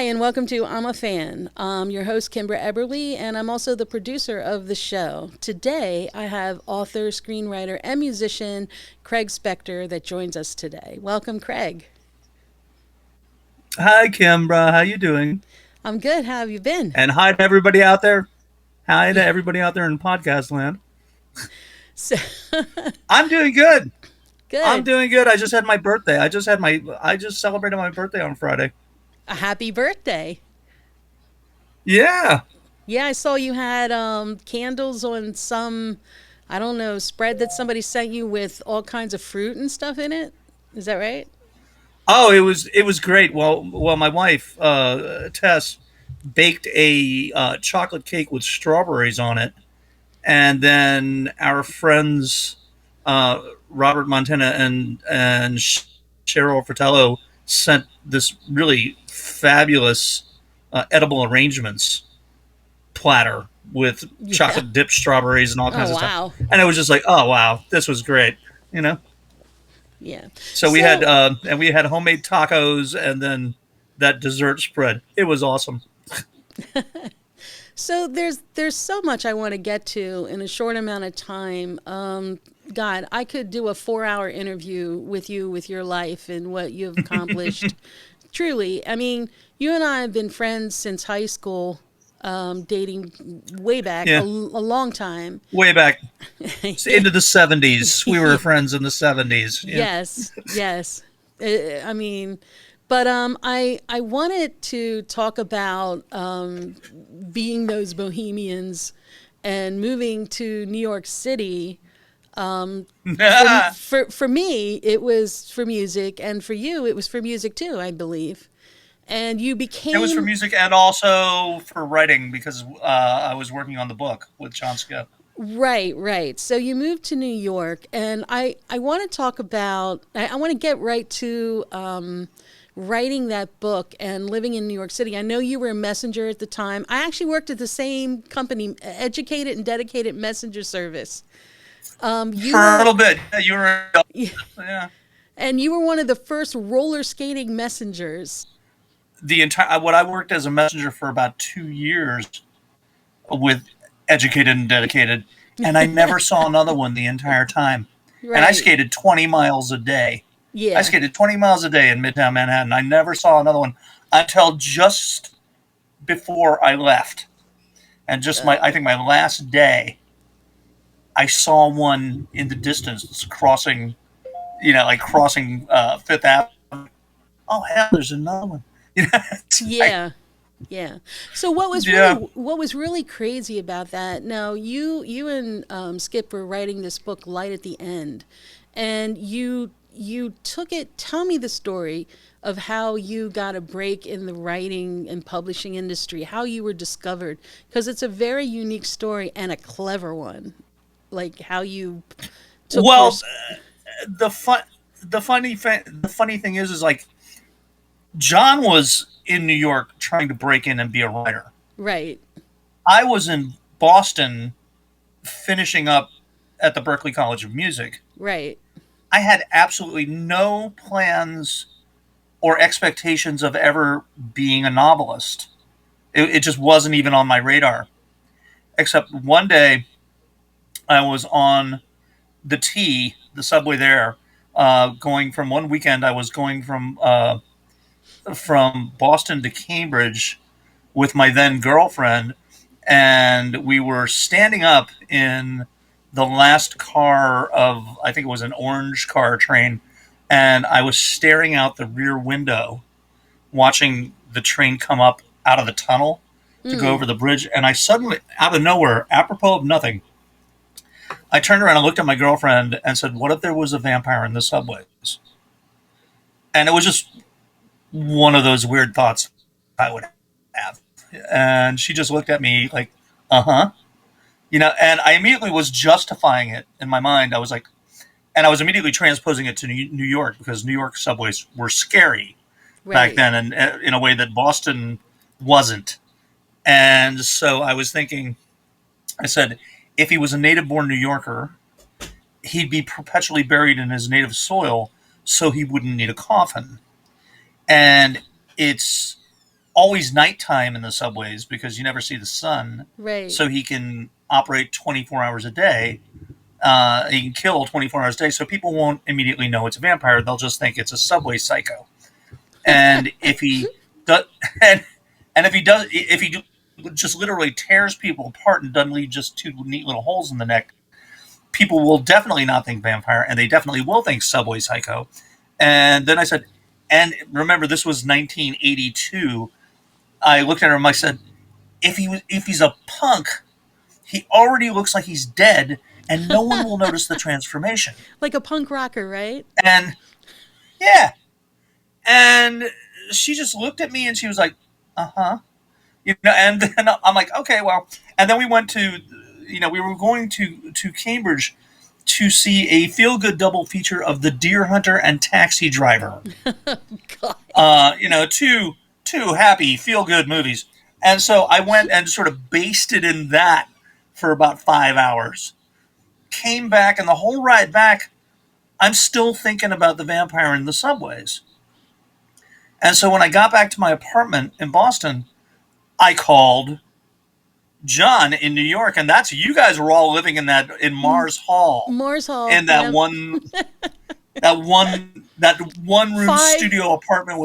and welcome to I'm a Fan. I'm your host, Kimbra Eberly, and I'm also the producer of the show. Today, I have author, screenwriter, and musician Craig Spector that joins us today. Welcome, Craig. Hi, Kimbra. How you doing? I'm good. How have you been? And hi to everybody out there. Hi to Yeah. everybody out there in podcast land. So, I'm doing good. I'm good. doing good. I just had my birthday. I just celebrated my birthday on Friday. A happy birthday. Yeah. Yeah, I saw you had candles on some, I don't know, spread that somebody sent you with all kinds of fruit and stuff in it. Is that right? Oh, it was great. Well, my wife Tess baked a chocolate cake with strawberries on it, and then our friends Robert Montana and Cheryl Fratello sent this really fabulous edible arrangements platter with Yeah. chocolate dipped strawberries and all Oh, kinds of stuff. wow. And it was just like, oh wow, this was great, you know. Yeah. So So, we had homemade tacos and then that dessert spread. It was awesome. there's so much I want to get to in a short amount of time. God, I could do a 4 hour interview with you with your life and what you've accomplished. Truly, I mean, you and I have been friends since high school, dating way back a Yeah, long time. way back Yeah. into the 70s. We were friends in the 70s. Yeah. Yes, yes. I mean, but I wanted to talk about being those bohemians and moving to New York City. For me, it was for music, and for you, it was for music too, I believe. And you It was for became music and also for writing because I was working on the book with John Scott. right, right. So you moved to New York, and I want to talk about. I want to get right to writing that book and living in New York City. I know you were a messenger at the time. I actually worked at the same company, Educated and Dedicated Messenger Service. You For a were, little bit, yeah, you were. Yeah. and you were one of the first roller skating messengers. The entire what I worked as a messenger for about 2 years with educated and dedicated, and I never saw another one the entire time. And I Right. skated 20 miles a day. I Yeah. skated 20 miles a day in Midtown Manhattan. I never saw another one until just before I left. And just my, I think my last day, I saw one in the distance crossing, like crossing Fifth Avenue. Oh hell, there's another one. You know, it's like, Yeah. Yeah. So yeah. what was really crazy about that? Now you and Skip were writing this book, Light at the End, and you took it. Tell me the story of how you got a break in the writing and publishing industry, how you were discovered, because it's a very unique story and a clever one. Like how you took your Well, the fun, the funny thing is like John was in New York trying to break in and be a writer. right, I was in Boston finishing up at the Berklee College of Music. right, I had absolutely no plans or expectations of ever being a novelist. It just wasn't even on my radar. Except one day, I was on the T, the subway there, going from one weekend. I was going from Boston to Cambridge with my then girlfriend, and we were standing up in the last car of, I think it was an orange car train, and I was staring out the rear window watching the train come up out of the tunnel to go mm, over the bridge, and I suddenly, out of nowhere, apropos of nothing, I turned around and looked at my girlfriend and said, what if there was a vampire in the subways? And it was just one of those weird thoughts I would have. And she just looked at me like, uh huh. And I immediately was justifying it in my mind. I was like, and I was immediately transposing it to New York because New York subways were scary back right. then, and in a way that Boston wasn't. And so I was thinking, I said, if he was a native born New Yorker, he'd be perpetually buried in his native soil, so he wouldn't need a coffin. And it's always nighttime in the subways because you never see the sun. Right. So he can operate 24 hours a day. He can kill 24 hours a day, so people won't immediately know it's a vampire. They'll just think it's a subway psycho. And if he does, and if he just literally tears people apart and doesn't leave just two neat little holes in the neck, people will definitely not think vampire, and they definitely will think subway psycho. And then I said, and remember, this was 1982. I looked at him. I said, if he's a punk, he already looks like he's dead, and no one will notice the transformation. Like a punk rocker, right? And yeah, and she just looked at me and she was like, "Uh huh," And then I'm like, "Okay, well." And then we went to, we were going to Cambridge to see a feel good double feature of The Deer Hunter and Taxi Driver. God. Two happy feel good movies. And so I went and sort of basted in that for about 5 hours. Came back, and the whole ride back, I'm still thinking about the vampire in the subways. And so when I got back to my apartment in Boston, I called John in New York, and that's you guys were all living in Mars Hall, Mars Hall. in that Yep. one room Five studio apartment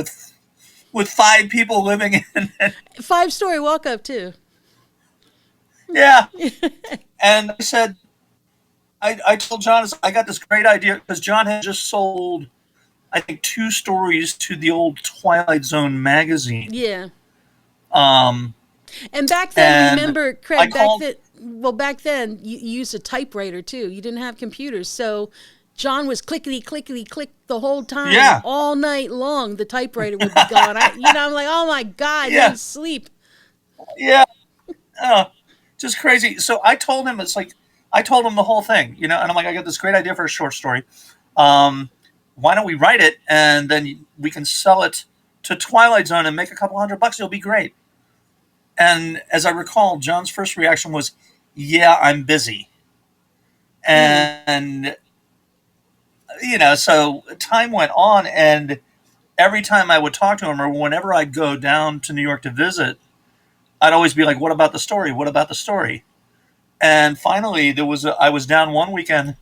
with five people living in it. 5-story walk up too. Yeah. And I said, I told John, I got this great idea because John had just sold, I think, 2 stories to the old Twilight Zone magazine. Yeah. Um, And back then, and remember, I Craig, called, back then, you used a typewriter too. You didn't have computers. So John was clickety, clickety, click the whole time, yeah, all night long. The typewriter would be going. I'm like, oh my God, yeah, don't sleep. yeah, uh, just crazy. So I told him the whole thing, and I'm like, I got this great idea for a short story. Um, why don't we write it and then we can sell it to Twilight Zone and make a couple $100? It'll be great. And as I recall, John's first reaction was, "Yeah, I'm busy." Mm. And so time went on, and every time I would talk to him, or whenever I'd go down to New York to visit, I'd always be like, "What about the story? What about the story?" And finally, I was down one weekend,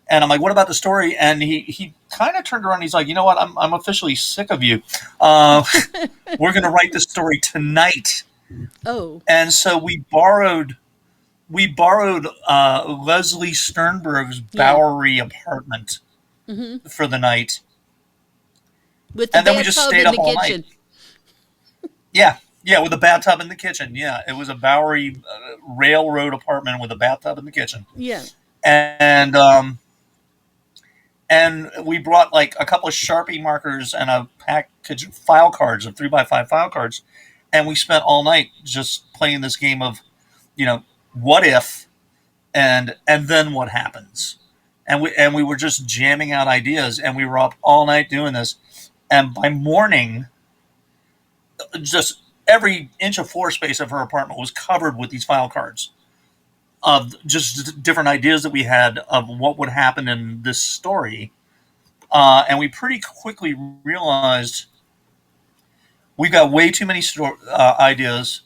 and I'm like, "What about the story?" And he kind of turned around. And he's like, "You know what? I'm officially sick of you. Uh, we're going to write this story tonight." Oh. And so we borrowed Leslie Sternberg's Yeah. Bowery apartment Hmm. for the night, With the and then we just bathtub stayed in up the all night. kitchen. Yeah, yeah, with a bathtub in the kitchen. Yeah, it was a Bowery railroad apartment with a bathtub in the kitchen, Yeah. and we brought like a couple of Sharpie markers and a package of file cards, of 3x5 file cards, and we spent all night just playing this game of, what if, and then what happens, and we were just jamming out ideas, and we were up all night doing this, and by morning, just every inch of floor space of her apartment was covered with these file cards of just different ideas that we had of what would happen in this story. And we pretty quickly realized we've got way too many ideas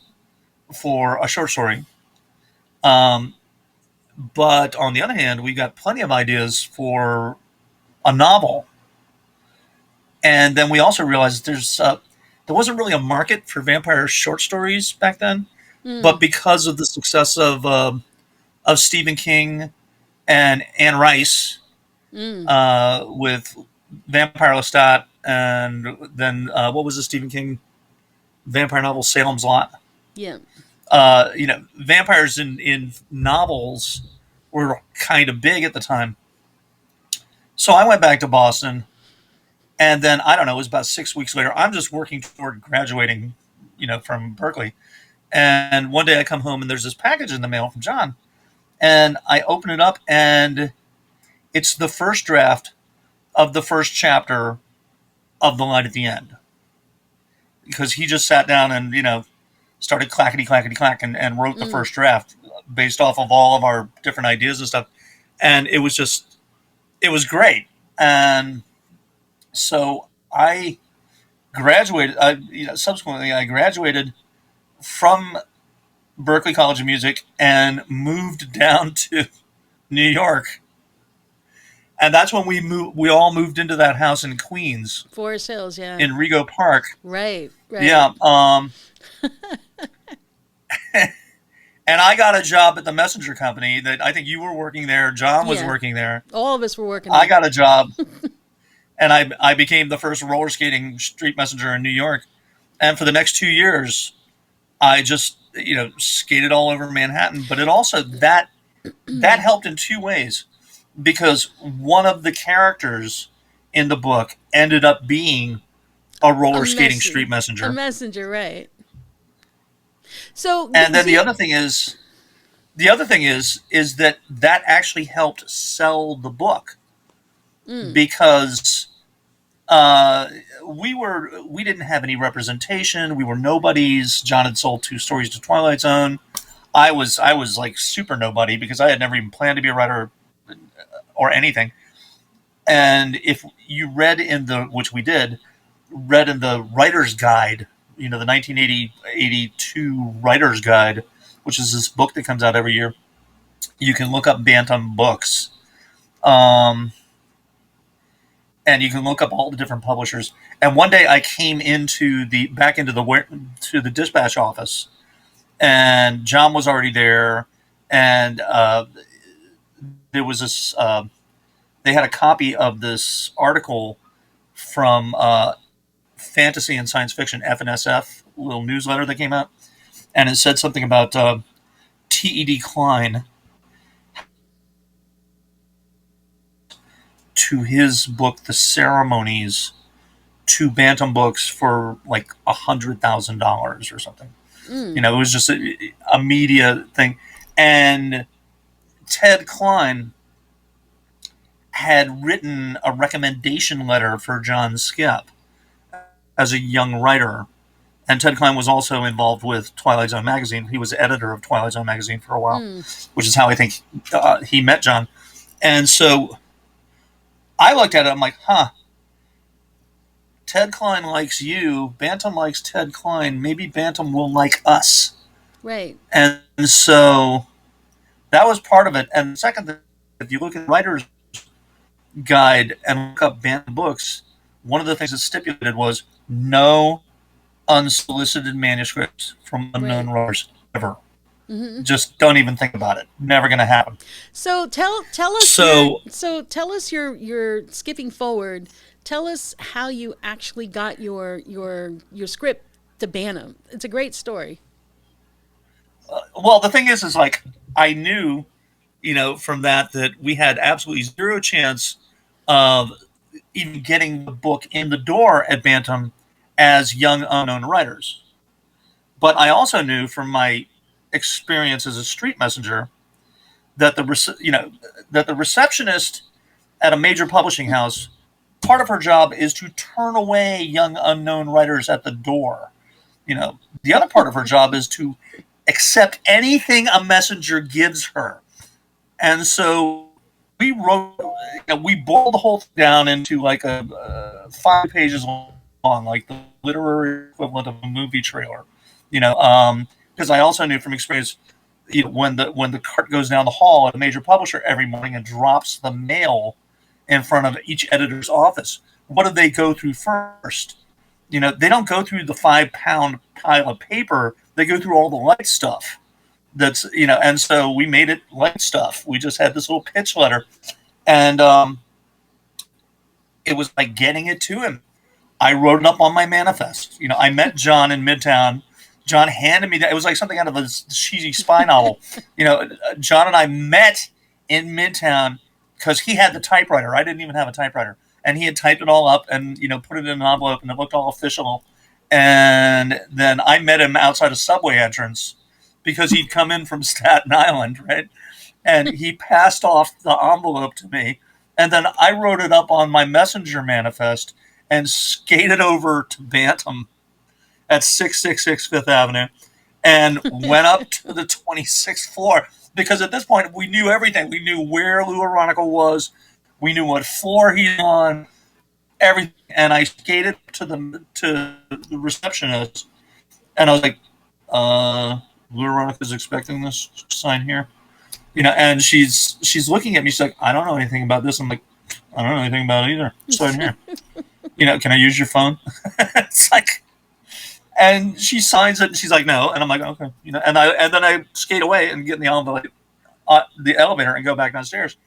for a short story. Um, but on the other hand, we got plenty of ideas for a novel. And then we also realized there wasn't really a market for vampire short stories back then. But Mm. because of the success of Stephen King and Anne Rice, Mm. with Vampire Lestat, and then what was the Stephen King vampire novel, Salem's Lot? Yeah. Vampires in novels were kind of big at the time. So I went back to Boston, and then I don't know, it was about 6 weeks later. I'm just working toward graduating, from Berkeley. And one day I come home and there's this package in the mail from John, and I open it up, and it's the first draft of the first chapter of The Light at the End, because he just sat down and started clackety clackety clack and wrote the Mm. first draft based off of all of our different ideas and stuff, and it was great. And so I graduated. Subsequently, I graduated from Berklee College of Music and moved down to New York. And that's when we moved. We all moved into that house in Queens, Forest Hills, yeah. in Rego Park. Right, right. Yeah. And I got a job at the messenger company that I think you were working there. John was Yeah. working there. All of us were working I there. got a job, and I became the first roller skating street messenger in New York. And for the next 2 years, I just skated all over Manhattan. But it also that helped in two ways, because one of the characters in the book ended up being a A roller skating street messenger. A messenger. messenger, right. So, And then do you, the other thing is that actually helped sell the book, mm, because we didn't have any representation. We were nobodies. John had sold two stories to Twilight Zone. I was like super nobody, because I had never even planned to be a writer or anything. And if you read in the which we did read in the writer's guide, the 1982 writer's guide, which is this book that comes out every year. You can look up Bantam books, um, and you can look up all the different publishers. And one day I came back into the dispatch office, and John was already there, and there was this. They had a copy of this article from Fantasy and Science Fiction FNSF little newsletter that came out, and it said something about T.E.D. Klein to his book The Ceremonies to Bantam Books for like $100,000 or something. mm, It was just a media thing. And Ted Klein had written a recommendation letter for John Skip as a young writer. And Ted Klein was also involved with Twilight Zone magazine. He was editor of Twilight Zone magazine for a while, mm, which is how I think he met John. And so I looked at it. I'm like, huh. Ted Klein likes you. Bantam likes Ted Klein. Maybe Bantam will like us. right. And so that was part of it. And the second thing, if you look at the writer's guide and look up Bantam books, one of the things it stipulated was no unsolicited manuscripts from unknown Right. writers ever. Hmm. Just don't even think about it. Never going to happen. So So, tell us your skipping forward. Tell us how you actually got your script to Bantam. It's a great story. well, the thing is like I knew, from that we had absolutely zero chance of even getting the book in the door at Bantam as young unknown writers. But I also knew from my experience as a street messenger that the receptionist at a major publishing house, part of her job is to turn away young unknown writers at the door. The other part of her job is to accept anything a messenger gives her. And so we wrote, we boiled the whole thing down into like 5 pages long, like the literary equivalent of a movie trailer. Because I also knew from experience, when the cart goes down the hall at a major publisher every morning and drops the mail in front of each editor's office, what do they go through first? They don't go through the 5 pound pile of paper. They go through all the light stuff. And so we made it light stuff. We just had this little pitch letter, and it was like getting it to him. I wrote it up on my manifest. I met John in Midtown. John handed me that. It was like something out of a cheesy spy novel. John and I met in Midtown because he had the typewriter. I didn't even have a typewriter. And he had typed it all up and, put it in an envelope, and it looked all official. And then I met him outside a subway entrance because he'd come in from Staten Island, right? And he passed off the envelope to me. And then I wrote it up on my messenger manifest and skated over to Bantam at 666 Fifth Avenue and went up to the 26th floor, because at this point we knew everything. We knew where Lou Aronica was. We knew what floor he's on. everything. And I skated to the receptionist, and I was like, Veronica's expecting this sign here, and she's looking at me. She's like, I don't know anything about this. I'm like, I don't know anything about it either. Sign here. Can I use your phone? It's like, and she signs it, and she's like, no, and I'm like, okay, and then I skate away and get in the elevator and go back downstairs.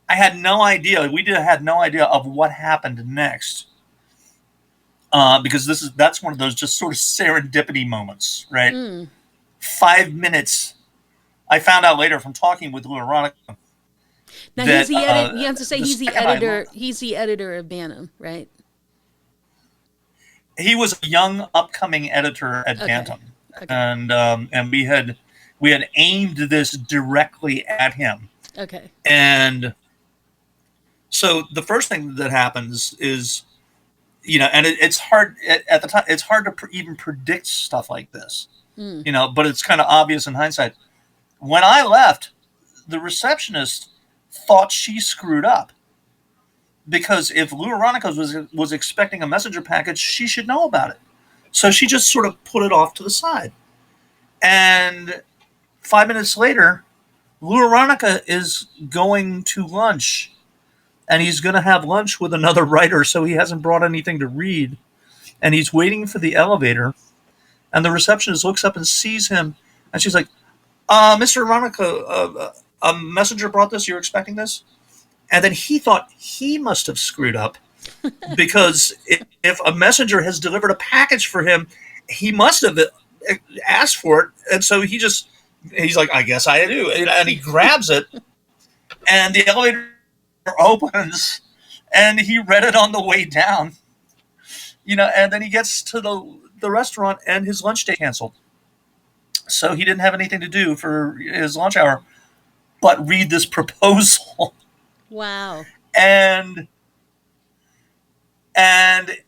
I had no idea. Had no idea of what happened next, because that's one of those just sort of serendipity moments, right? Mm. 5 minutes. I found out later from talking with Lou Aronica Now he's that the edit. You have to say the he's the second I editor. He's the editor of Bantam, right? he was a young upcoming editor at Okay. Bantam, Okay. and we had aimed this directly at him. Okay. And so the first thing that happens is, and it's hard at the time. It's hard to even predict stuff like this, Mm. but it's kind of obvious in hindsight. When I left, the receptionist thought she screwed up, because if Lou Aronica was expecting a messenger package, she should know about it. So she just sort of put it off to the side. And 5 minutes later, Lou Aronica is going to lunch, and he's going to have lunch with another writer, so he hasn't brought anything to read. And he's waiting for the elevator, and the receptionist looks up and sees him, and she's like, Mr. Aronica, a messenger brought this. You're expecting this? And then he thought he must have screwed up, because if a messenger has delivered a package for him, he must have asked for it. And so he's like, I guess I do. And he grabs it, and the elevator opens, and he read it on the way down, and then he gets to the restaurant, and his lunch day canceled. So he didn't have anything to do for his lunch hour but read this proposal. Wow. and and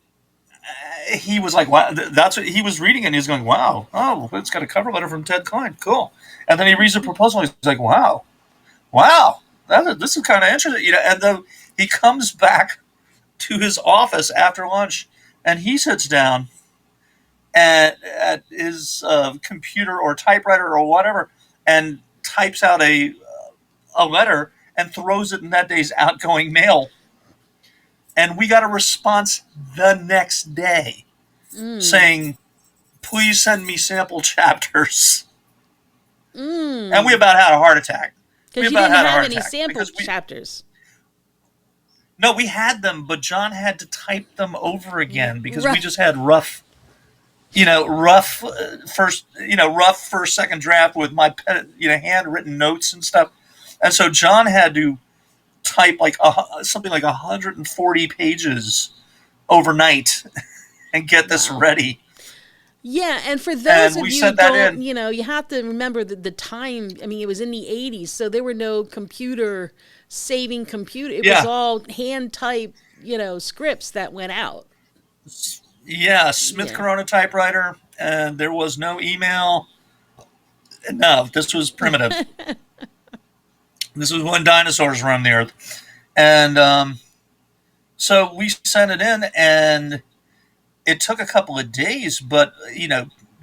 he was like, wow, that's what he was reading, and he's going, wow, oh, it's got a cover letter from Ted Klein, cool. And then he reads the proposal, he's like, wow, this is kind of interesting, and then he comes back to his office after lunch, and he sits down at his computer or typewriter or whatever, and types out a letter and throws it in that day's outgoing mail. And we got a response the next day Mm. saying, please send me sample chapters. And we Mm. about had a heart attack. We Because you about didn't had a have heart any attack sample because chapters. no, we had them, but John had to type them over again because we Right. just had rough first, second draft with my handwritten notes and stuff. And so John had to type like something like 140 pages overnight and get this Wow. ready. Yeah, and for those And of we you who sent that don't, in. you have to remember the time. I mean, it was in the 80s, so there were no computer saving computer. It was Yeah. all hand type, scripts that went out. Yeah, Smith Yeah. Corona typewriter, and there was no email. No, this was primitive. This was when dinosaurs roamed the earth. And so we sent it in, and it took a couple of days, but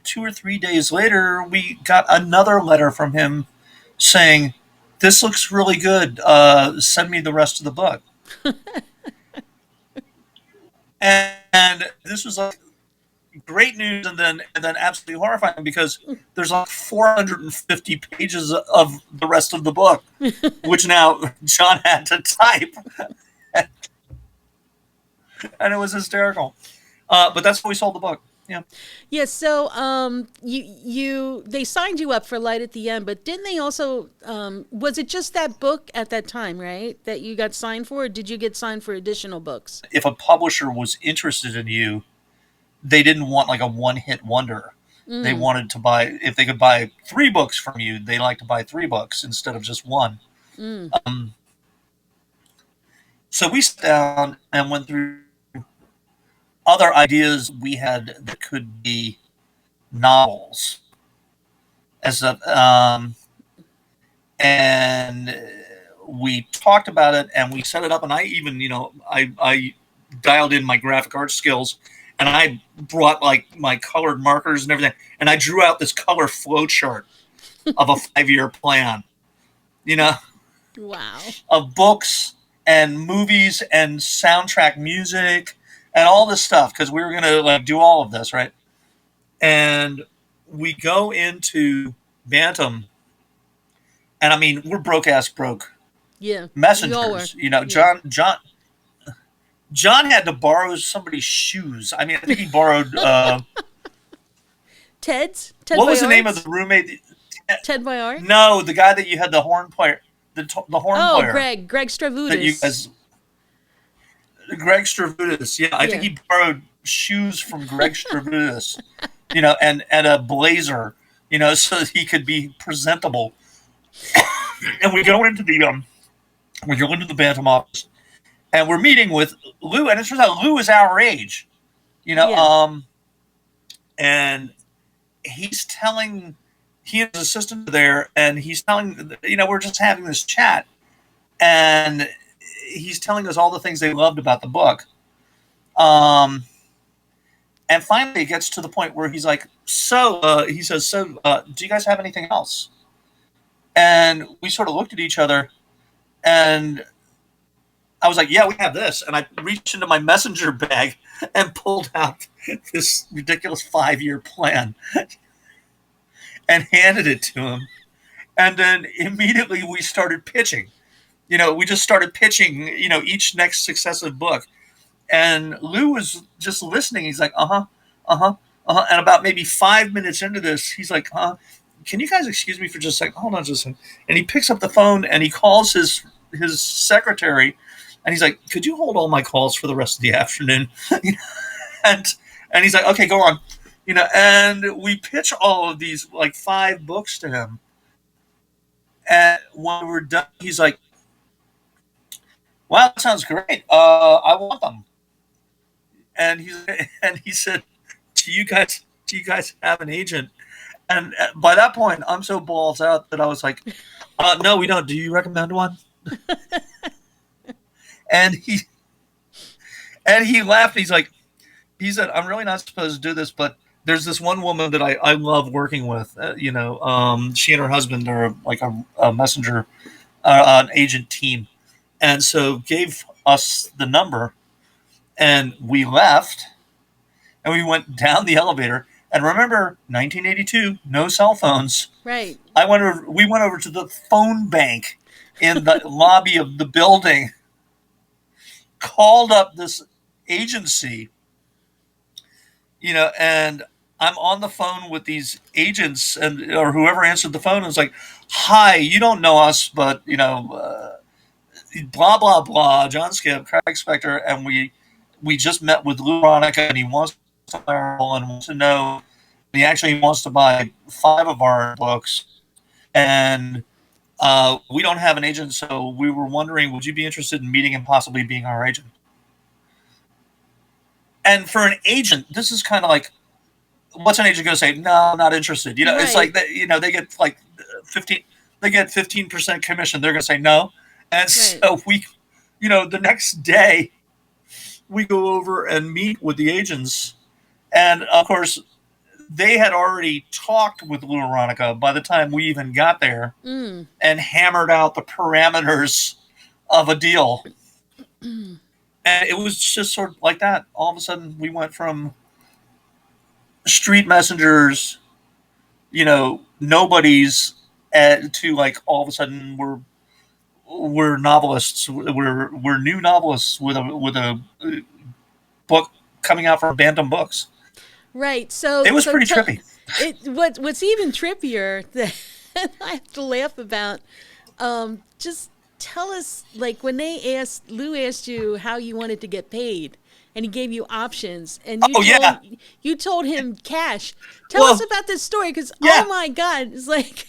2 or 3 days later, we got another letter from him saying, "This looks really good. Send me the rest of the book." And this was like great news, and then absolutely horrifying, because there's like 450 pages of the rest of the book, which now John had to type, and it was hysterical. But that's how we sold the book. Yeah. Yeah, so they signed you up for Light at the End, but didn't they also was it just that book at that time, right? That you got signed for, or did you get signed for additional books? If a publisher was interested in you, they didn't want like a one-hit wonder. They Mm. wanted to buy, if they could buy 3 books from you, they like to buy 3 books instead of just one. Mm. Um, so we sat down and went through other ideas we had that could be novels, as a, and we talked about it, and we set it up. And I even, I dialed in my graphic art skills, and I brought like my colored markers and everything, and I drew out this color flow chart of a 5-year plan, you know, Wow. of books and movies and soundtrack music and all this stuff because we were gonna like do all of this, right? And we go into Bantam, and I mean we're broke ass broke Yeah. We all were. messengers. Yeah. John had to borrow somebody's shoes. I mean, I think he borrowed Ted's? Ted what was the name of Boyard's? the roommate? Ted Boyard? No, the guy that you had the horn player, the horn Oh, player Greg that you Stravudis. guys, Greg Stravudis. Yeah, I think Yeah. he borrowed shoes from Greg Stravudis, and a blazer, so that he could be presentable. And we go into the Bantam office, and we're meeting with Lou, and it turns out Lou is our age, you know, Yeah. um, and he's telling he and his assistant there, and he's telling we're just having this chat, and he's telling us all the things they loved about the book. Um, and finally, it gets to the point where he's like, he says, do you guys have anything else? And we sort of looked at each other, and I was like, yeah, we have this. And I reached into my messenger bag and pulled out this ridiculous 5-year plan and handed it to him. And then immediately we started pitching. We just started pitching, each next successive book. And Lou was just listening. He's like, uh-huh, uh-huh, uh-huh. And about maybe 5 minutes into this, he's like, can you guys excuse me for just a second? Hold on just a second. And he picks up the phone and he calls his secretary, and he's like, could you hold all my calls for the rest of the afternoon? and and he's like, okay, go on. And we pitch all of these like 5 books to him. And when we're done, he's like, wow, that sounds great. I want them. And he said, do you guys have an agent? And by that point, I'm so balls out that I was like, no, we don't. Do you recommend one? And he laughed. He said, I'm really not supposed to do this, but there's this one woman that I love working with. She and her husband are like a messenger, an agent team, and so gave us the number, and we left, and we went down the elevator. And remember, 1982, no cell phones. Right. We went over to the phone bank in the lobby of the building, called up this agency, and I'm on the phone with these agents or whoever answered the phone and was like, hi, you don't know us, but, blah, blah, blah, John Skip, Craig Spector, and we just met with Lou Ronica, and he wants to buy and wants to know, he actually wants to buy 5 of our books, and we don't have an agent, so we were wondering, would you be interested in meeting and possibly being our agent? And for an agent, this is kind of like, what's an agent going to say? No, I'm not interested. It's Right. like they get like 15, they get 15% commission. They're going to say no, and Right. so the next day, we go over and meet with the agents, and of course, they had already talked with Lou Aronica by the time we even got there, Mm. and hammered out the parameters of a deal. And it was just sort of like that. All of a sudden, we went from street messengers, nobodies, to like all of a sudden we're novelists. We're new novelists with a book coming out from Bantam Books. Right. So It was so pretty tell trippy. what's even trippier that I have to laugh about. Just tell us, like, when Lou asked you how you wanted to get paid, and he gave you options, and Oh yeah. you told him cash. Tell us Well, about this story, because oh yeah. my God, it's like,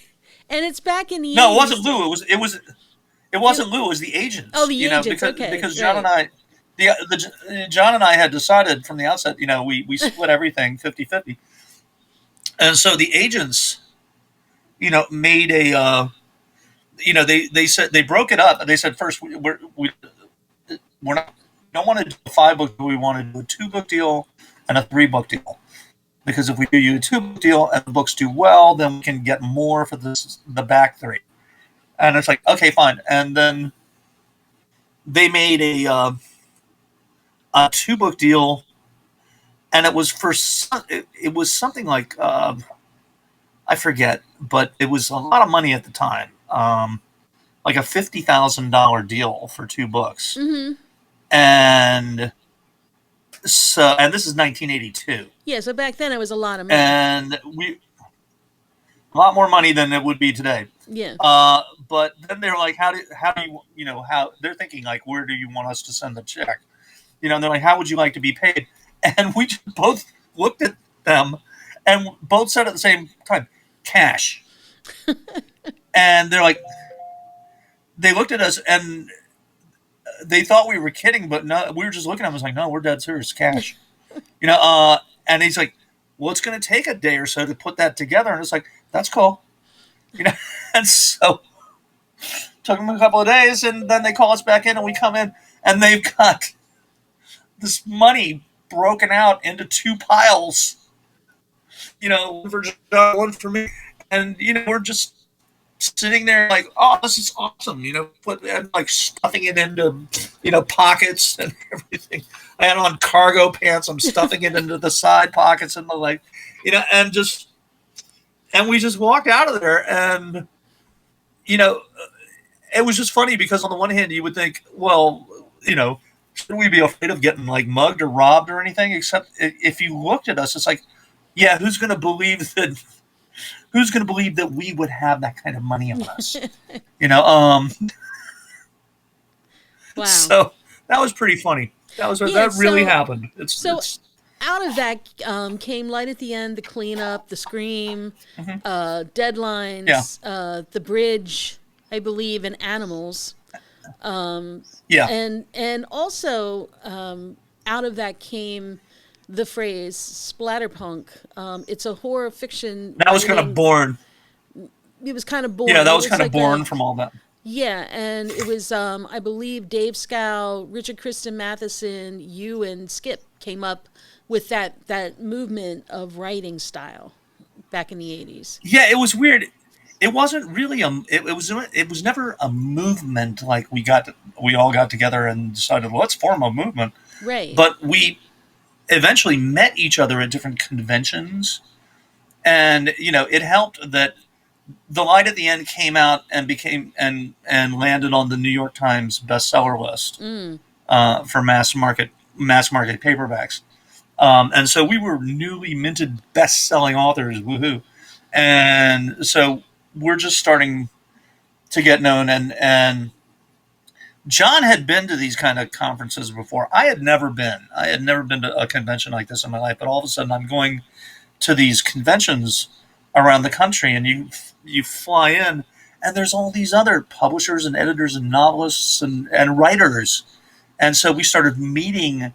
and it's back in the No, it wasn't '80s. Lou. It You, wasn't Lou. It was the agents. oh, the agents. Okay, Because John and right. I, John and I had decided from the outset, we split everything 50-50. And so the agents, made they said they broke it up, and they said first we're not don't want to do a 5 book deal. We want to do a 2 book deal and a 3 book deal. Because if we do you a 2 book deal and the books do well, then we can get more for the back three. And it's like, okay, fine. And then they made a 2 book deal, and it was it was something like I forget, but it was a lot of money at the time, like a $50,000 deal for 2 books, Mm-hmm. and and this is 1982, Yeah, so back then it was a lot of money. and we a lot more money than it would be today. Yeah. But then they're like, how do you know how they're thinking like, where do you want us to send the check? And they're like, how would you like to be paid? And we just both looked at them and both said at the same time, cash. And they're like, they looked at us and they thought we were kidding, but no, we were just looking at them. I was like, no, we're dead serious, cash. And he's like, well, it's going to take a day or so to put that together. And it's like, that's cool. you know, and so took them a couple of days, and then they call us back in, and we come in, and they've got this money broken out into 2 piles. One for John, one for me, and we're just sitting there like, oh, this is awesome. Put and like stuffing it into pockets and everything. I had on cargo pants. I'm stuffing it into the side pockets and the like, and we just walked out of there, and you know, it was just funny because on the one hand you would think, well, should we be afraid of getting like mugged or robbed or anything? Except if you looked at us, it's like, yeah, who's going to believe that? Who's going to believe that we would have that kind of money on us? you know, um, Wow. so that was pretty funny. Yeah, That really happened. so It's out of that came Light at the End, The Cleanup, The Scream, mhm. Yeah, Deadlines, The Bridge, I believe, and Animals. yeah. And also out of that came the phrase splatterpunk. It's a horror fiction That was kind of writing. born. It was kind of Yeah, born. that It was was kind of like a born from all that. yeah, and it was I believe Dave Scow, Richard Kristen Matheson, you and Skip came up with that movement of writing style back in the 80s. Yeah, it was weird. It wasn't really it was never a movement like we all got together and decided, well, let's form a movement. Right. But we eventually met each other at different conventions, and it helped that The Light at the End came out and became and landed on the New York Times bestseller list Mm. for mass market paperbacks. And so we were newly minted best selling authors, woohoo! And so we're just starting to get known, and John had been to these kind of conferences before. I had never been. I had never been to a convention like this in my life, but all of a sudden I'm going to these conventions around the country, and you fly in, and there's all these other publishers and editors and novelists and writers. And so we started meeting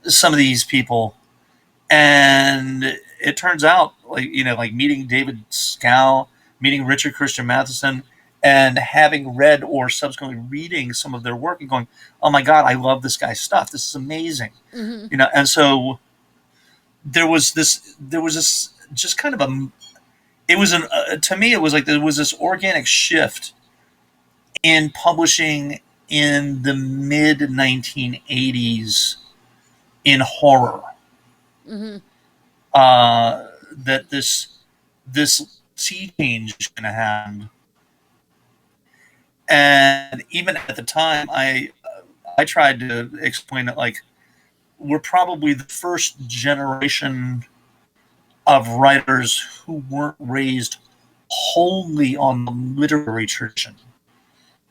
some of these people, and it turns out, like meeting David Scow, meeting Richard Christian Matheson, and having read or subsequently reading some of their work and going, oh my God, I love this guy's stuff. This is amazing. Hmm. And so there was this just kind of it was to me, it was like there was this organic shift in publishing in the mid 1980s in horror, Hmm. that this sea change is going to happen. And even at the time, I tried to explain it like we're probably the first generation of writers who weren't raised wholly on the literary tradition.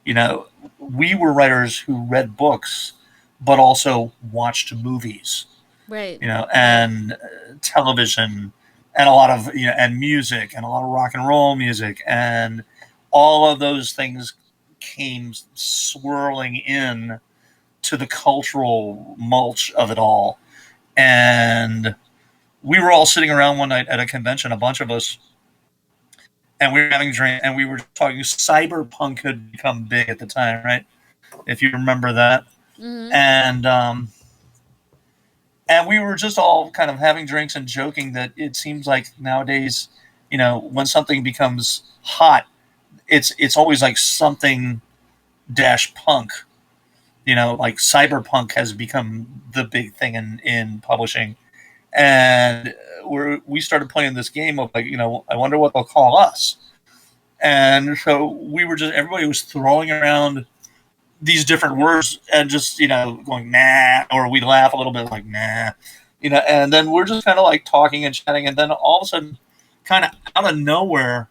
You know, we were writers who read books, but also watched movies, Right. Right. and television, and a lot of and music, and a lot of rock and roll music, and all of those things came swirling in to the cultural mulch of it all. And we were all sitting around one night at a convention, a bunch of us, and we were having a drink, and we were talking. Cyberpunk had become big at the time, right? If you remember that. and and we were just all kind of having drinks and joking that it seems like nowadays, when something becomes hot, it's always like something dash punk. Like cyberpunk has become the big thing in publishing, and we started playing this game of like, I wonder what they'll call us. And so we were just, everybody was throwing around these different words and just, going, nah, or we laugh a little bit like, nah, and then we're just kind of like talking and chatting. And then all of a sudden, kind of out of nowhere,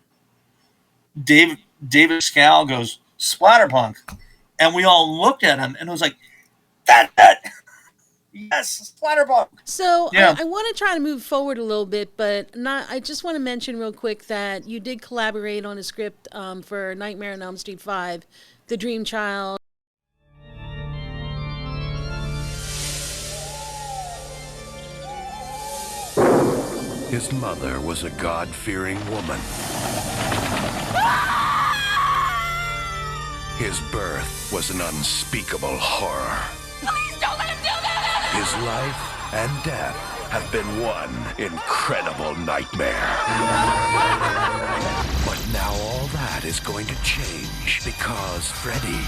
David Scal goes, splatterpunk. And we all looked at him and it was like, that. Yes, splatterpunk. So Yeah. I want to try to move forward a little bit, but not. I just want to mention real quick that you did collaborate on a script for Nightmare on Elm Street 5, The Dream Child. His mother was a God-fearing woman. His birth was an unspeakable horror. Please don't let him do that! His life and death have been one incredible nightmare. But now all that is going to change because Freddy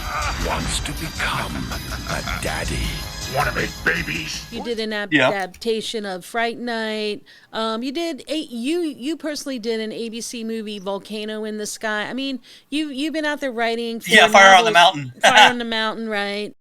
wants to become a daddy. Want to make babies? You did an Yeah. adaptation of Fright Night. You personally did an ABC movie, Volcano in the Sky. I mean, you've been out there writing. For Yeah, Fire on the novels. Mountain. Fire on the Mountain, right?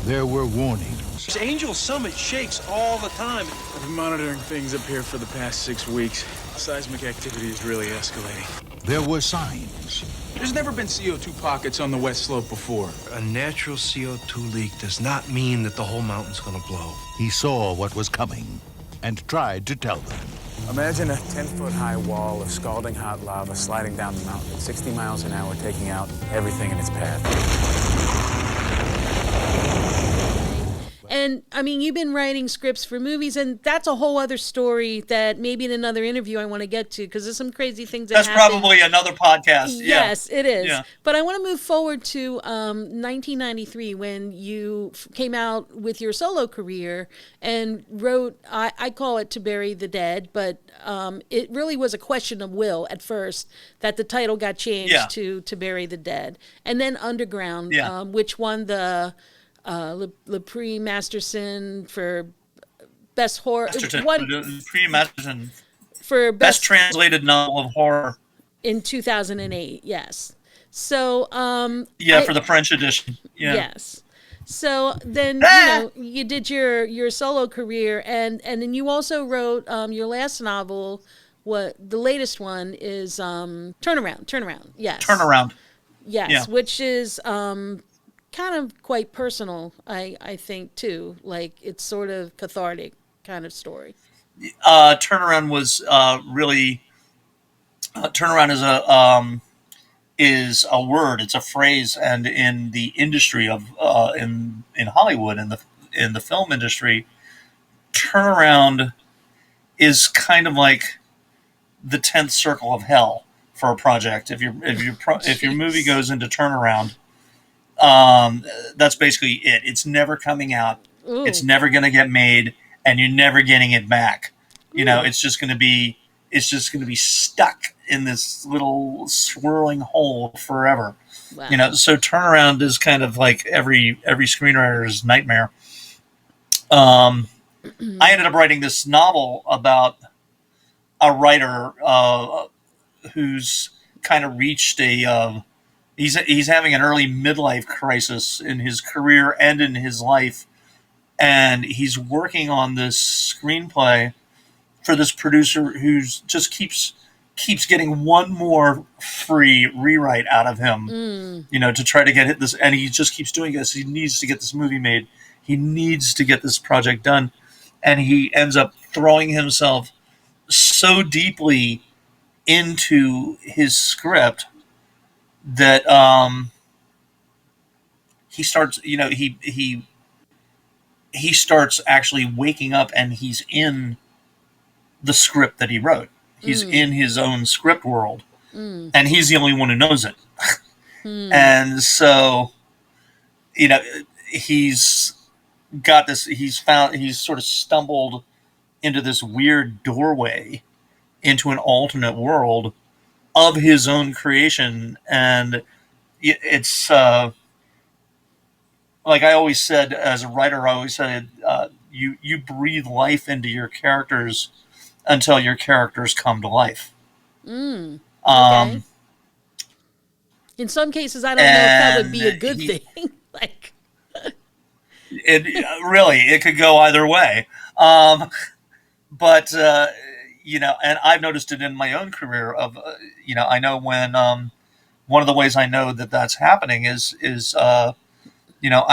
There were warnings. Angel Summit shakes all the time. I've been monitoring things up here for the past 6 weeks. Seismic activity is really escalating. There were signs. There's never been CO2 pockets on the west slope before. A natural CO2 leak does not mean that the whole mountain's gonna blow. He saw what was coming and tried to tell them. Imagine a 10-foot-high wall of scalding hot lava sliding down the mountain at 60 miles an hour, taking out everything in its path. And I mean, you've been writing scripts for movies, and that's a whole other story that maybe in another interview I want to get to, because there's some crazy things that That's happen. probably another podcast. Yeah. Yes, it is. Yeah. But I want to move forward to 1993 when you came out with your solo career and wrote, I call it To Bury the Dead, but it really was a question of will at first that the title got changed Yeah. to Bury the Dead. And then Underground, Yeah. which won the Le Prix Masterson for best horror. Masterson. For Best translated novel of horror. in 2008, yes. So, Yeah, for the French edition. Yeah. yes. So then, you did your solo career, and then you also wrote your last novel. What the latest one is? Turnaround. Yes. Turnaround. Yes, Yeah. which is kind of quite personal. I think too. Like it's sort of cathartic kind of story. Turnaround was really. Turnaround is a word. It's a phrase, and in the industry of in Hollywood, in the film industry, turnaround is kind of like the 10th circle of hell for a project. If your movie goes into turnaround, that's basically it. It's never coming out. Ooh. It's never going to get made, and you're never getting it back. It's just going to be stuck in this little swirling hole forever. Wow. So turnaround is kind of like every screenwriter's nightmare. I ended up writing this novel about a writer who's kind of reached he's having an early midlife crisis in his career and in his life, and he's working on this screenplay for this producer who's just keeps getting one more free rewrite out of him, to try to get this, and he just keeps doing this. He needs to get this movie made. He needs to get this project done, and he ends up throwing himself so deeply into his script that he starts, he starts actually waking up, and he's in the script that he wrote. He's in his own script world, and he's the only one who knows it. And so you know, he's got this. He's sort of stumbled into this weird doorway into an alternate world of his own creation, and it's like I always said as a writer. I always said you breathe life into your characters until your characters come to life. Mm. Okay. Um, In some cases, I don't know if that would and be a good he thing. Like, it really it could go either way. But and I've noticed it in my own career. I know when one of the ways I know that that's happening is I've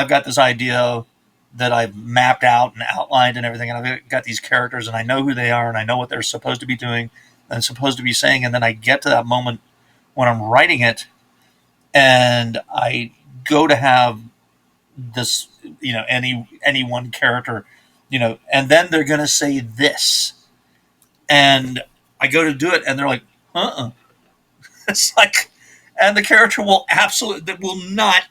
got this idea that I've mapped out and outlined and everything, and I've got these characters, and I know who they are, and I know what they're supposed to be doing and supposed to be saying, and then I get to that moment when I'm writing it, and I go to have this, any one character, and then they're going to say this, and I go to do it, and they're like, it's like, and the character will not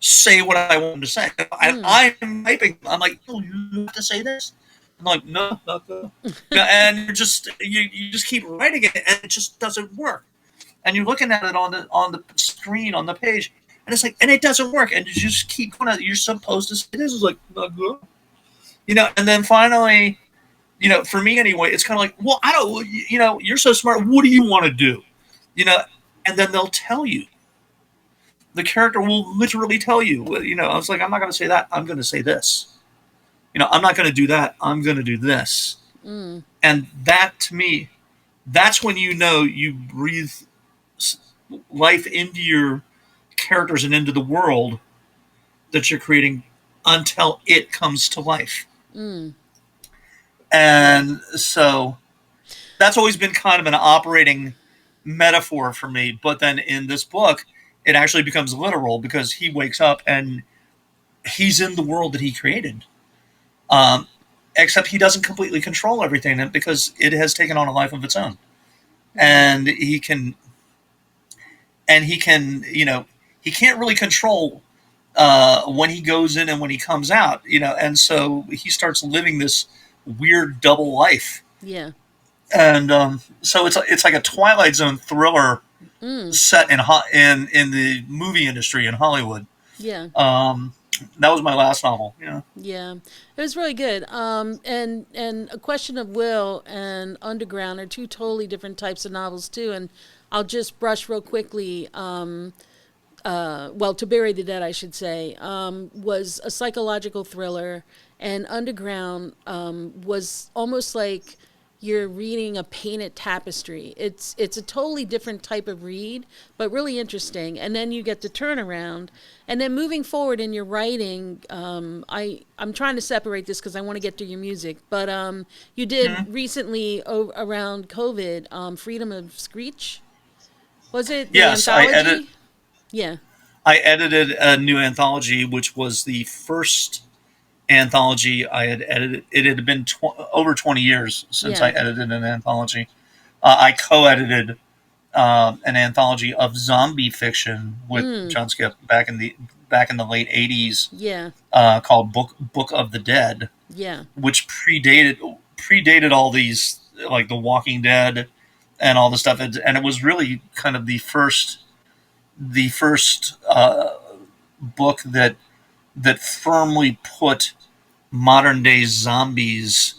say what I want him to say. And I'm typing. I'm like, no, you have to say this. I'm like, no, not that. And you just keep writing it, and it just doesn't work. And you're looking at it on the screen on the page, and it's like, and it doesn't work. And you just keep going. You're supposed to say this. Is like, not good. And then finally, for me anyway, it's kind of like, well, I don't, you're so smart. What do you want to do? And then they'll tell you. The character will literally tell you. I was like, I'm not going to say that. I'm going to say this. I'm not going to do that. I'm going to do this. And that, to me, that's when you breathe life into your characters and into the world that you're creating until it comes to life. And so that's always been kind of an operating metaphor for me. But then in this book, it actually becomes literal because he wakes up and he's in the world that he created. Except he doesn't completely control everything because it has taken on a life of its own. And he can't really control when he goes in and when he comes out, and so he starts living this weird double life. yeah. And so it's like a Twilight Zone thriller set in the movie industry in Hollywood. Yeah. That was my last novel. Yeah, it was really good. And A Question of Will and Underground are two totally different types of novels too. And I'll just brush real quickly. To Bury the Dead, I should say, was a psychological thriller, and Underground was almost like you're reading a painted tapestry. It's a totally different type of read, but really interesting. And then you get to turn around, and then moving forward in your writing. I'm trying to separate this because I want to get to your music, but you did recently around COVID, Freedom of Screech. Was it the Yes, anthology? Yeah. I edited a new anthology, which was the first anthology I had edited. It had been over 20 years since Yeah. I edited an anthology. I co-edited an anthology of zombie fiction with John Skip back in the late 80s, Yeah. called Book of the Dead, Yeah. which predated all these, like The Walking Dead and all the stuff, and it was really kind of the first book that firmly put modern day zombies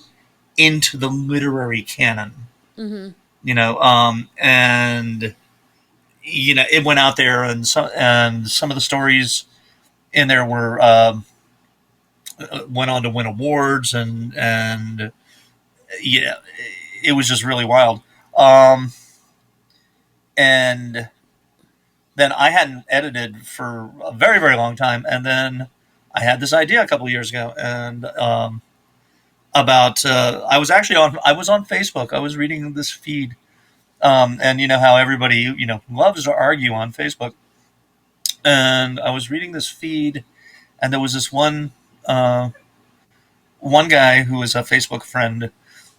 into the literary canon. And it went out there, and some of the stories in there were went on to win awards, and it was just really wild. And then I hadn't edited for a very, very long time, and then I had this idea a couple of years ago, and about I was on Facebook. I was reading this feed, and you know how everybody loves to argue on Facebook, and I was reading this feed, and there was this one guy who was a Facebook friend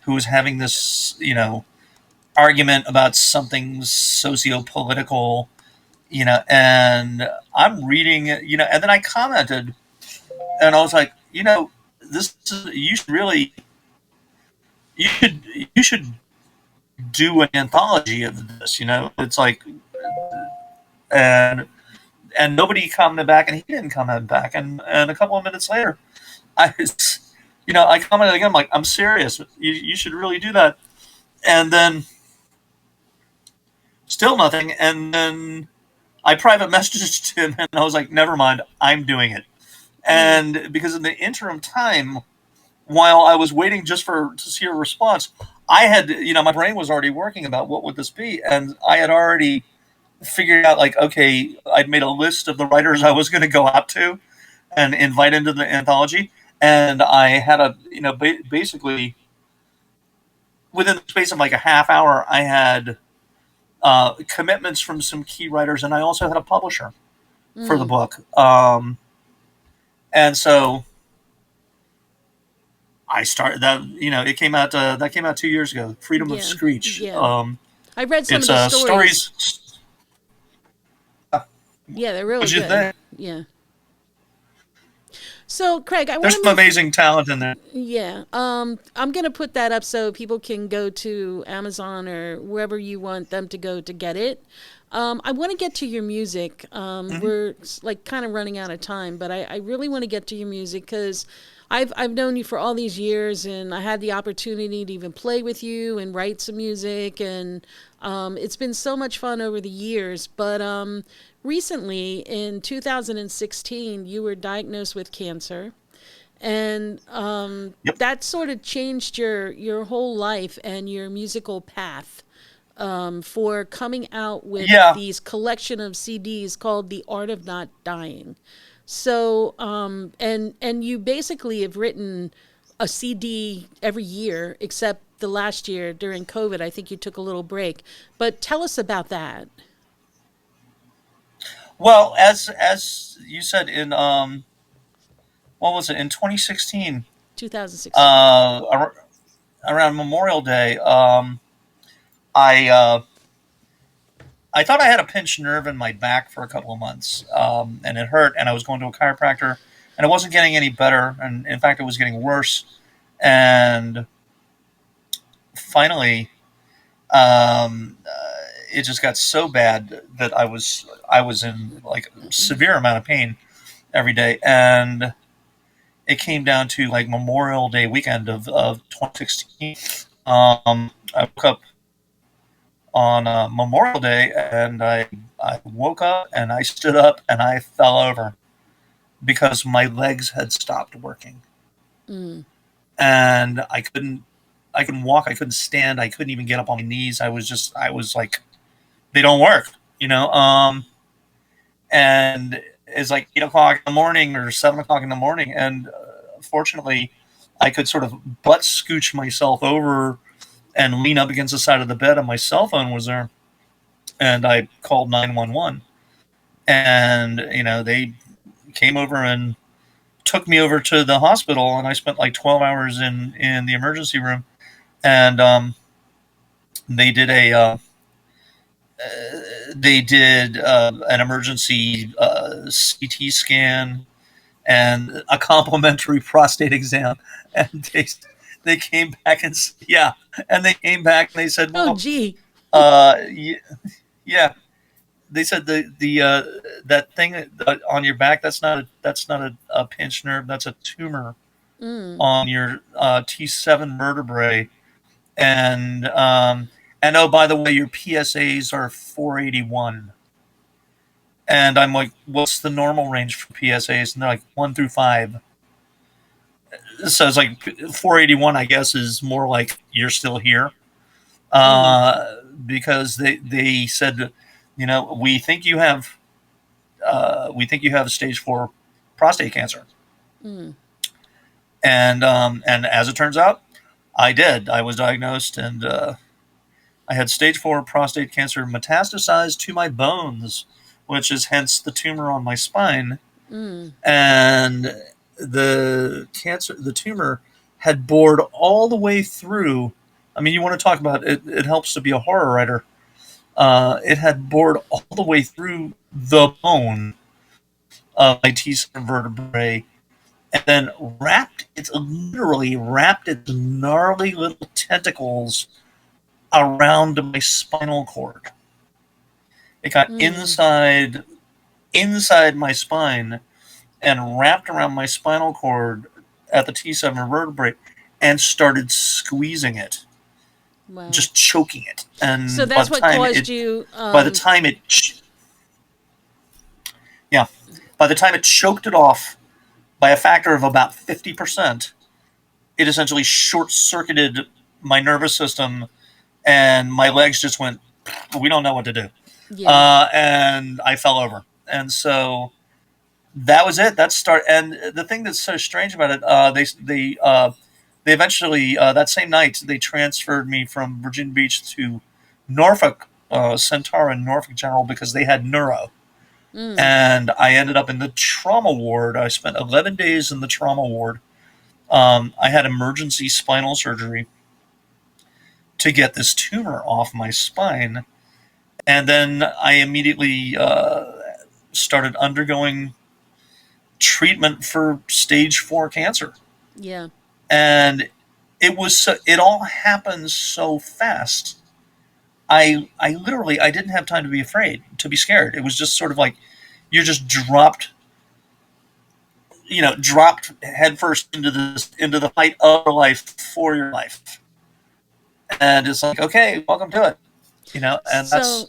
who was having this argument about something socio-political and I'm reading it, and then I commented, and I was like, this is, you should you should do an anthology of this. It's like, and nobody commented back, and he didn't comment back, and a couple of minutes later, I was, I commented again. I'm like, I'm serious. You should really do that. And then still nothing. And then I private messaged him, and I was like, never mind, I'm doing it. And because in the interim time, while I was waiting just to see a response, I had, my brain was already working about what would this be, and I had already figured out, like, okay, I'd made a list of the writers I was going to go out to and invite into the anthology, and I had basically within the space of like a half hour, I had commitments from some key writers, and I also had a publisher for the book. And so I started that. It came out. That came out 2 years ago. Freedom of Screech. Yeah. I read some of the stories. Yeah, they're really good. Think? Yeah. So, Craig, there's some amazing talent in there. Yeah. I'm going to put that up so people can go to Amazon or wherever you want them to go to get it. I want to get to your music. We're like kind of running out of time, but I really want to get to your music because I've known you for all these years, and I had the opportunity to even play with you and write some music, and it's been so much fun over the years. But recently, in 2016, you were diagnosed with cancer, and that sort of changed your whole life and your musical path for coming out with these collection of CDs called The Art of Not Dying. So, and you basically have written a CD every year except the last year during COVID. I think you took a little break. But tell us about that. Well, as you said in what was it, in 2016? 2016. Around Memorial Day, I thought I had a pinched nerve in my back for a couple of months, and it hurt, and I was going to a chiropractor, and it wasn't getting any better, and in fact, it was getting worse. And finally, it just got so bad that I was in like a severe amount of pain every day, and it came down to like Memorial Day weekend of 2016. I woke up on Memorial Day, and I woke up and I stood up and I fell over because my legs had stopped working, and I couldn't walk, I couldn't stand, I couldn't even get up on my knees. I was like, they don't work, and it's like 8 o'clock in the morning or 7 o'clock in the morning, and fortunately, I could sort of butt scooch myself over and lean up against the side of the bed, and my cell phone was there, and I called 911, and they came over and took me over to the hospital, and I spent like 12 hours in the emergency room, and they did an emergency CT scan and a complimentary prostate exam, and they came back and they came back and they said, well, oh gee, yeah, they said that thing on your back, that's not a pinched nerve, that's a tumor on your T7 vertebrae, and oh, by the way, your PSAs are 481. And I'm like, what's the normal range for PSAs? And they're like 1 through 5. So it's like 481, I guess, is more like you're still here. Because they said, we think you have stage 4 prostate cancer. And as it turns out, I did. I was diagnosed, and I had stage 4 prostate cancer metastasized to my bones, which is hence the tumor on my spine. And the tumor had bored all the way through. I mean, you want to talk about it helps to be a horror writer. It had bored all the way through the bone of my T7 vertebrae, and then literally wrapped its gnarly little tentacles around my spinal cord. It got inside my spine and wrapped around my spinal cord at the T7 vertebrae and started squeezing it. Wow. Just choking it. And so that's what caused you. By the time it choked it off by a factor of about 50%, it essentially short-circuited my nervous system, and my legs just went, we don't know what to do. Yeah. And I fell over. And so that was it. And the thing that's so strange about it, they eventually, that same night, they transferred me from Virginia Beach to Norfolk, Centaur and Norfolk General, because they had neuro. And I ended up in the trauma ward. I spent 11 days in the trauma ward. I had emergency spinal surgery to get this tumor off my spine. And then I immediately started undergoing treatment for stage 4 cancer. Yeah. And it all happened so fast. I didn't have time to be afraid, to be scared. It was just sort of like you're just dropped headfirst into the fight of your life for your life. And it's like, okay, welcome to it. And So,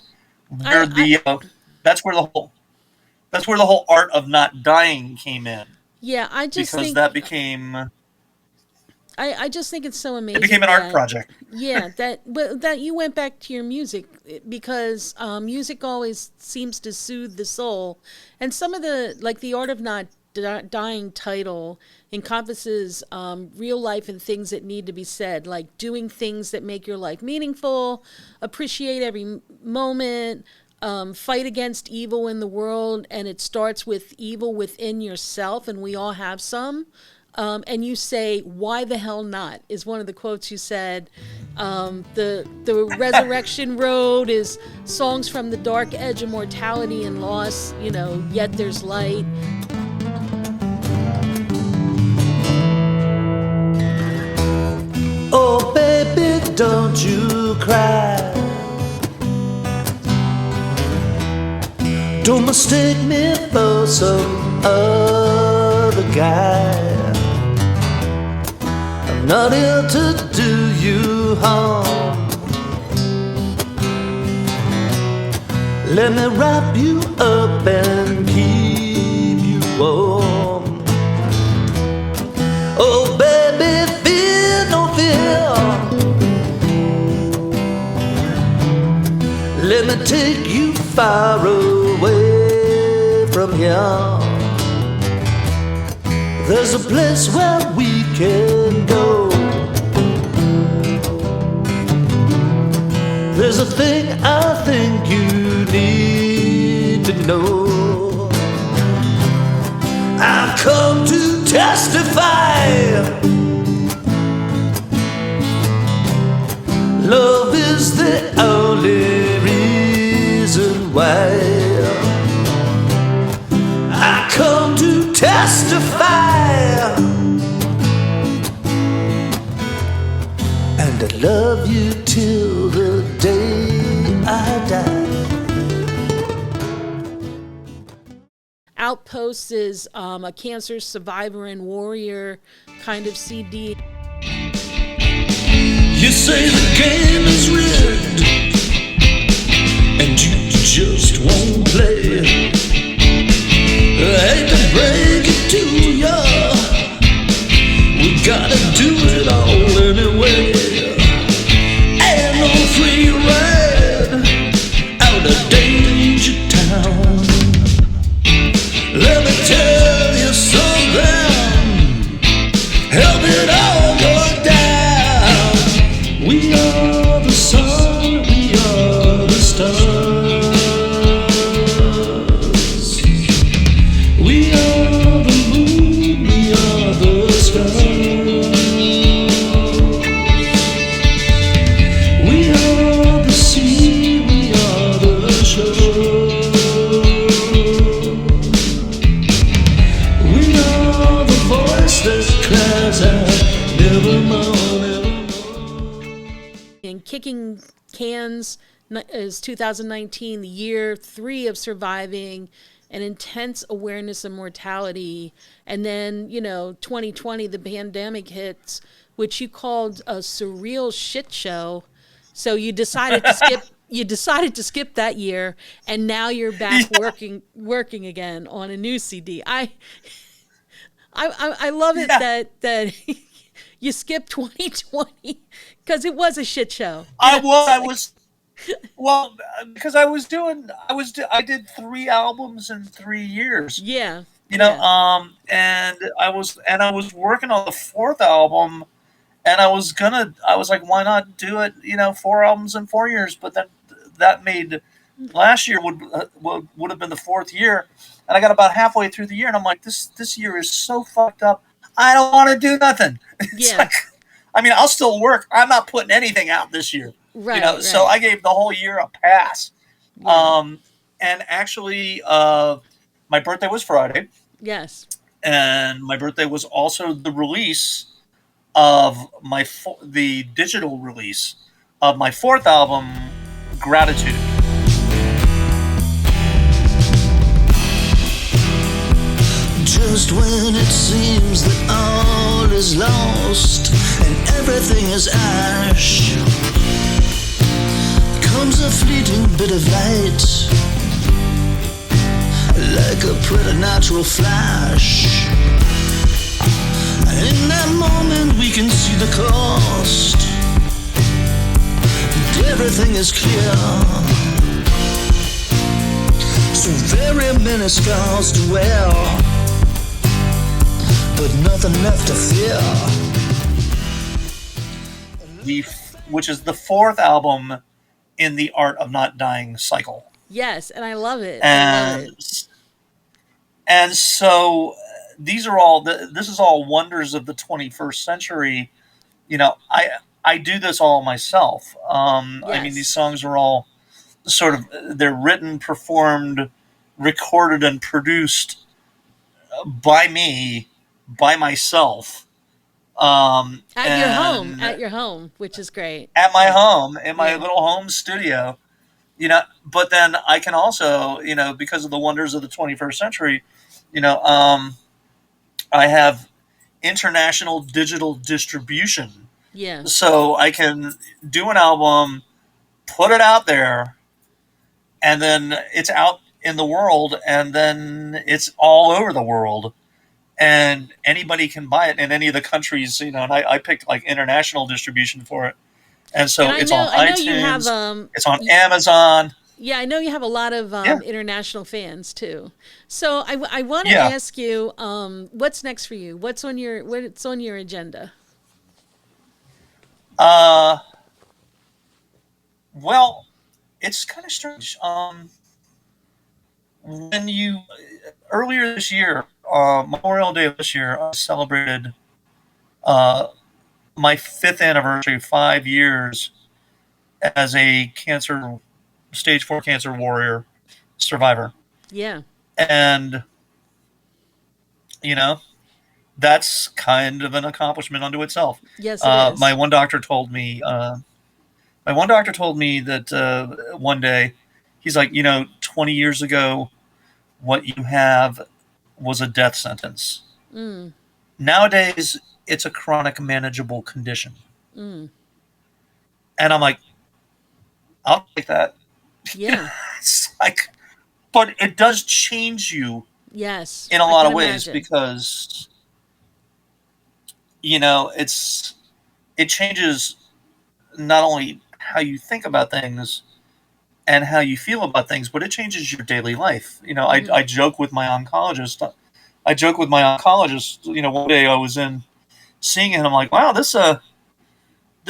that's where the whole art of not dying came in. Yeah, I just because think that became I just think it's so amazing. It became an art project. Yeah, that you went back to your music, because music always seems to soothe the soul, and some of the Art of Not Dying title encompasses real life and things that need to be said, like doing things that make your life meaningful, appreciate every moment, fight against evil in the world, and it starts with evil within yourself, and we all have some. And you say, "Why the hell not?" is one of the quotes you said. The resurrection road is songs from the dark edge of mortality and loss. Yet there's light. Oh, baby, don't you cry. Don't mistake me for some other guy. I'm not here to do you harm. Let me wrap you up and keep you warm. Oh, baby, fear no fear. Let me take you far away from here. There's a place where we can go. There's a thing I think you need to know. I've come to testify. Love is the only reason why. I come to testify. And I love you till the day I die. Outpost is a cancer survivor and warrior kind of CD. You say the game is rigged, and you just won't play. I hate to break it to ya, we gotta do it all anyway. Ain't no free ride out of Danger Town. Let me tell you something, help it all go down. We are the sun, we are the stars. saying kicking cans is 2019, the year 3 of surviving, an intense awareness of mortality, and then 2020 the pandemic hits, which you called a surreal shit show. So you decided to skip. You decided to skip that year, and now you're back working again on a new CD. I love it that you skipped 2020 because it was a shit show. I was well because I did 3 albums in 3 years. Yeah. And I was working on the 4th album, and I was like, why not do it? 4 albums in 4 years, but then that made last year would have been the 4th year, and I got about halfway through the year, and I'm like, this year is so fucked up. I don't want to do nothing. It's like, I mean, I'll still work. I'm not putting anything out this year. Right. So I gave the whole year a pass. Yeah. And actually, my birthday was Friday. Yes. And my birthday was also the release of the digital release of my 4th album, Gratitude. Just when it seems that all is lost and everything is ash, comes a fleeting bit of light, like a preternatural flash. In that moment we can see the cost, and everything is clear. So very many scars to wear, but nothing left to fear. Which is the 4th album in the Art of Not Dying cycle. Yes, and I love it. And so these are all this is all wonders of the 21st century. I do this all myself. Yes. I mean, these songs are all sort of, they're written, performed, recorded, and produced by me, by myself. At your home, which is great. At my home, in my little home studio. But then I can also, because of the wonders of the 21st century, I have international digital distribution. Yeah. So I can do an album, put it out there, and then it's out in the world, and then it's all over the world, and anybody can buy it in any of the countries. And I picked like international distribution for it, and so it's on iTunes. It's on Amazon. Yeah, I know you have a lot of international fans too. So I want to ask you, what's next for you? What's on your agenda? Well, it's kind of strange. Earlier this year, Memorial Day of this year, I celebrated my 5th anniversary, 5 years as a stage 4 cancer warrior survivor. Yeah. And, that's kind of an accomplishment unto itself. Yes, it is. My one doctor told me that one day, he's like, 20 years ago, what you have was a death sentence. Mm. Nowadays, it's a chronic manageable condition. Mm. And I'm like, I'll take that. Yeah. It's like, but it does change you. Yes. In a lot of ways, because, it changes not only how you think about things and how you feel about things, but it changes your daily life. I joke with my oncologist. One day I was seeing him, and I'm like, wow, this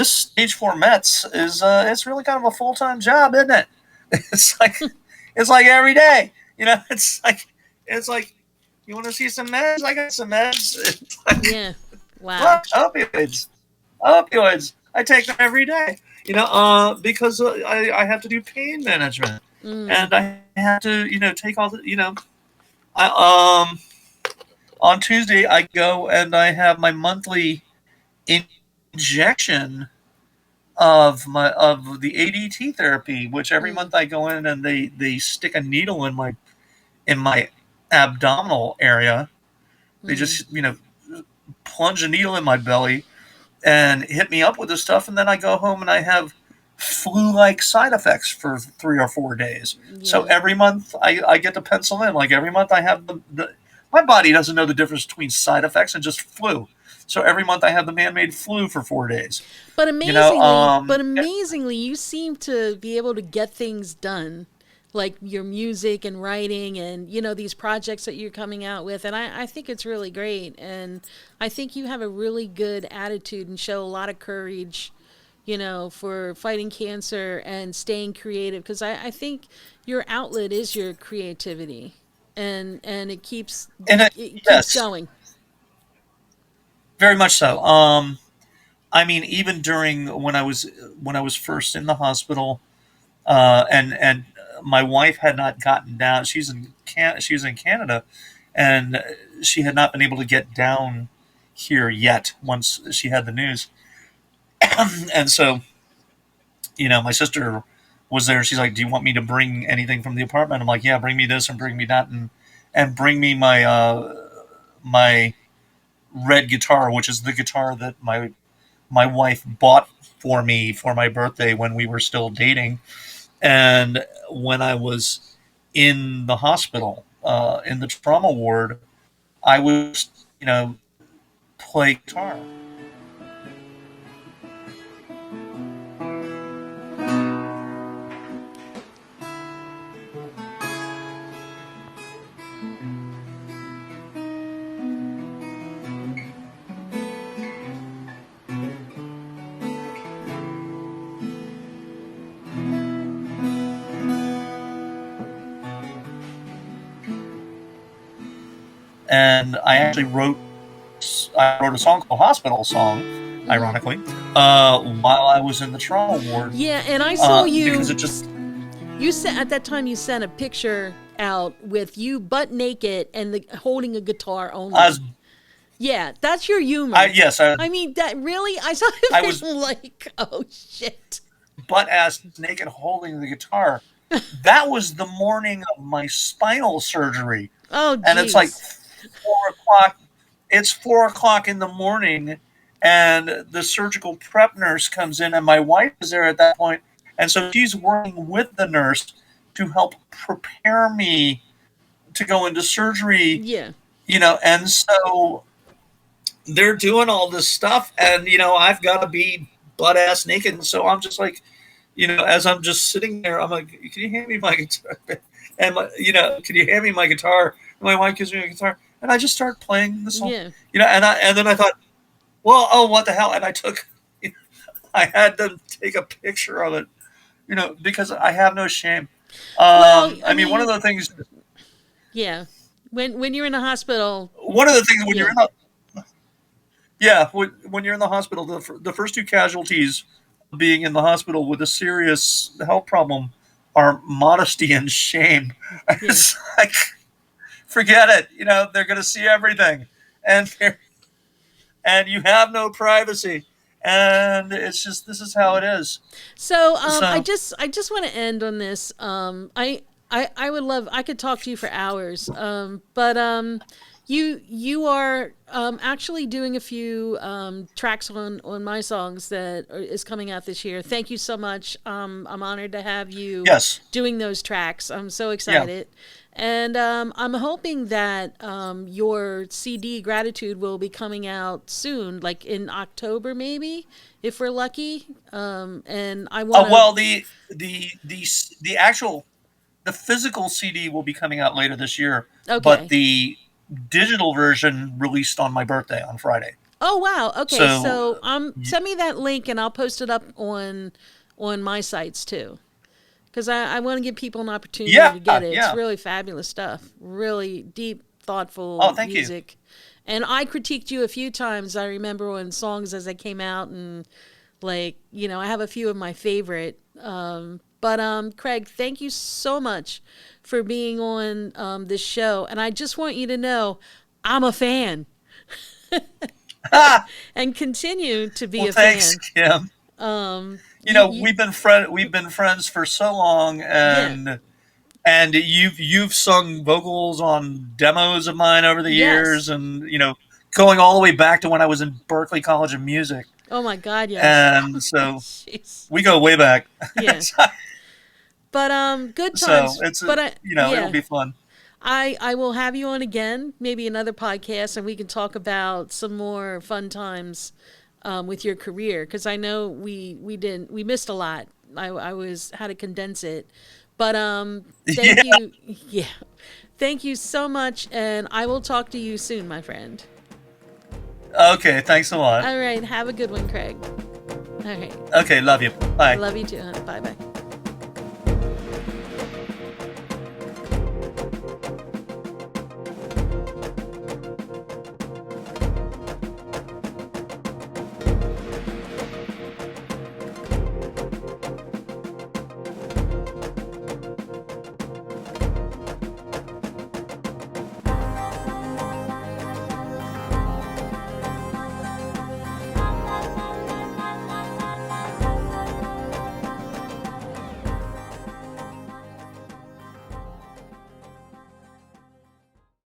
stage 4 Mets is it's really kind of a full-time job, isn't it? It's like every day, it's like you want to see some meds? I got some meds. Yeah. Wow. Opioids. I take them every day, because I have to do pain management, and I have to, take all the, on Tuesday I go and I have my monthly injection of the ADT therapy, which every month I go in and they stick a needle in my abdominal area. They just plunge a needle in my belly and hit me up with this stuff, and then I go home and I have flu-like side effects for 3 or 4 days. So Yeah. every month I get to pencil in. Like every month I have the my body doesn't know the difference between side effects and just flu. So every month I have the man-made flu for 4 days. But You know, amazingly, you seem to be able to get things done, like your music and writing, and these projects that you're coming out with. And I think it's really great. And I think you have a really good attitude and show a lot of courage, for fighting cancer and staying creative. Because I think your outlet is your creativity, and it keeps and it keeps yes, going. very much so. I mean, even during when I was first in the hospital, and my wife had not gotten down. She's in Canada, and she had not been able to get down here yet. Once she had the news, and so my sister was there. She's like, "Do you want me to bring anything from the apartment?" I'm like, "Yeah, bring me this and bring me that, and bring me my red guitar, which is the guitar that my wife bought for me for my birthday when we were still dating." And when I was in the hospital, in the trauma ward, I was, play guitar. And I wrote a song called "Hospital Song," ironically, while I was in the trauma ward. Yeah, and I saw because you. it just You sent at that time. You sent a picture out with you butt naked and holding a guitar only. I was Yeah, that's your humor. yes I mean, that really. I saw I it was and like, oh shit. butt ass naked holding the guitar. That was the morning of my spinal surgery, Oh and it's like jeez. 4 o'clock. It's 4 o'clock in the morning, and the surgical prep nurse comes in, and my wife is there at that point, and so she's working with the nurse to help prepare me to go into surgery. Yeah. And so they're doing all this stuff, and I've got to be butt ass naked, and so I'm just like, as I'm just sitting there, I'm like, can you hand me my guitar? And can you hand me my guitar? And my wife gives me a guitar, and I just start playing the song. Yeah. And then I thought, well, oh, what the hell? And I had to take a picture of it, because I have no shame. Well, I mean, one of the things, yeah. When you're in the hospital. when Yeah. you're in the, yeah, when you're in the hospital, the first two casualties of being in the hospital with a serious health problem are modesty and shame. It's like, forget it. They're going to see everything, and and you have no privacy, and it's just this is how it is. So I So just want to end on this. I would love, I could talk to you for hours. But you are actually doing a few tracks on my songs that is coming out this year. Thank you so much. I'm honored to have you yes, doing those tracks. I'm so yeah. excited. And I'm hoping that your CD Gratitude will be coming out soon, like in October maybe, if we're lucky. And I want to. Well, the actual the physical CD will be coming out later this year, but Okay. the digital version released on my birthday on Friday. Oh wow. Okay. So So send me that link and I'll post it up on my sites too. Because I want to give people an opportunity yeah, to get it. It's yeah. really fabulous stuff. Really deep, thoughtful Oh, thank you. music. And I critiqued you a few times. I remember when songs as they came out, and like I have a few of my favorite. But Craig, thank you so much for being on this show. And I just want you to know, I'm a fan, Ah, and continue to be well, a thanks, fan. Kim. we've been friends for so long, and you've sung vocals on demos of mine over the years, and going all the way back to when I was in Berklee College of Music. Oh my God, yes. And so we go way back. Yeah. But good times. So it's yeah. it'll be fun. I will have you on again, maybe another podcast, and we can talk about some more fun times with your career, because I know we missed a lot. I had to condense it, but thank you. Yeah, thank you so much, and I will talk to you soon, my friend. Okay, thanks a lot. All right, have a good one, Craig. All right. Okay, love you. Bye. Love you too. Bye bye.